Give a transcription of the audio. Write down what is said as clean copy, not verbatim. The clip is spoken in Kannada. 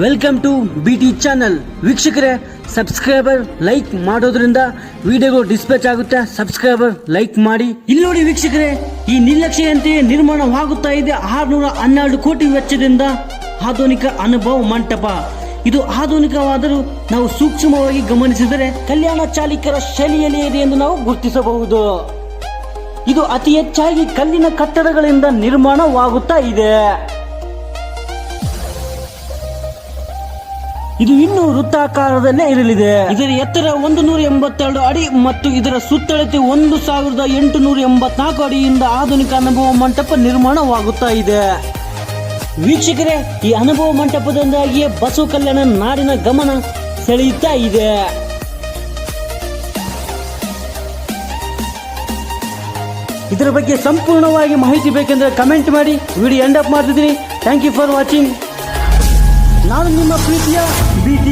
Welcome to BT channel. ವೀಕ್ಷಕರೇ, ಸಬ್ಸ್ಕ್ರೈಬರ್ ಲೈಕ್ ಮಾಡೋದ್ರಿಂದ ವಿಡಿಯೋಗಳು ಡಿಸ್ಪ್ಯಾಚ್ ಆಗುತ್ತೆ. ಸಬ್ಸ್ಕ್ರೈಬರ್ ಲೈಕ್ ಮಾಡಿ. ಇಲ್ಲಿ ನೋಡಿ ವೀಕ್ಷಕರೇ, ಈ ನಿರ್ಲಕ್ಷ್ಯಂತೆಯೇ ನಿರ್ಮಾಣವಾಗುತ್ತಾ ಇದೆ 612 ಕೋಟಿ ವೆಚ್ಚದಿಂದ ಆಧುನಿಕ ಅನುಭವ ಮಂಟಪ. ಇದು ಆಧುನಿಕವಾದರೂ ನಾವು ಸೂಕ್ಷ್ಮವಾಗಿ ಗಮನಿಸಿದರೆ ಕಲ್ಯಾಣ ಚಾಲುಕ್ಯರ ಶೈಲಿಯಲ್ಲಿ ಇದೆ ಎಂದು ನಾವು ಗುರುತಿಸಬಹುದು. ಇದು ಅತಿ ಹೆಚ್ಚಾಗಿ ಕಲ್ಲಿನ ಕಟ್ಟಡಗಳಿಂದ ನಿರ್ಮಾಣವಾಗುತ್ತಾ ಇದೆ. ಇದು ಇನ್ನೂ ವೃತ್ತಾಕಾರದಲ್ಲೇ ಇರಲಿದೆ. ಇದರ ಎತ್ತರ 182 ಅಡಿ ಮತ್ತು ಇದರ ಸುತ್ತಳತೆ 1884 ಅಡಿಯಿಂದ ಆಧುನಿಕ ಅನುಭವ ಮಂಟಪ ನಿರ್ಮಾಣವಾಗುತ್ತಾ ಇದೆ. ವೀಕ್ಷಕರೇ, ಈ ಅನುಭವ ಮಂಟಪದಿಂದಾಗಿಯೇ ಬಸವ ಕಲ್ಯಾಣ ನಾಡಿನ ಗಮನ ಸೆಳೆಯುತ್ತಾ ಇದೆ. ಇದರ ಬಗ್ಗೆ ಸಂಪೂರ್ಣವಾಗಿ ಮಾಹಿತಿ ಬೇಕೆಂದರೆ ಕಮೆಂಟ್ ಮಾಡಿ. ವಿಡಿಯೋ ಎಂಡ್ ಅಪ್ ಮಾಡ್ತಿದ್ದೀನಿ. Thank you for watching. ನಾನು ನಿಮ್ಮ ಪ್ರೀತಿಯ BT.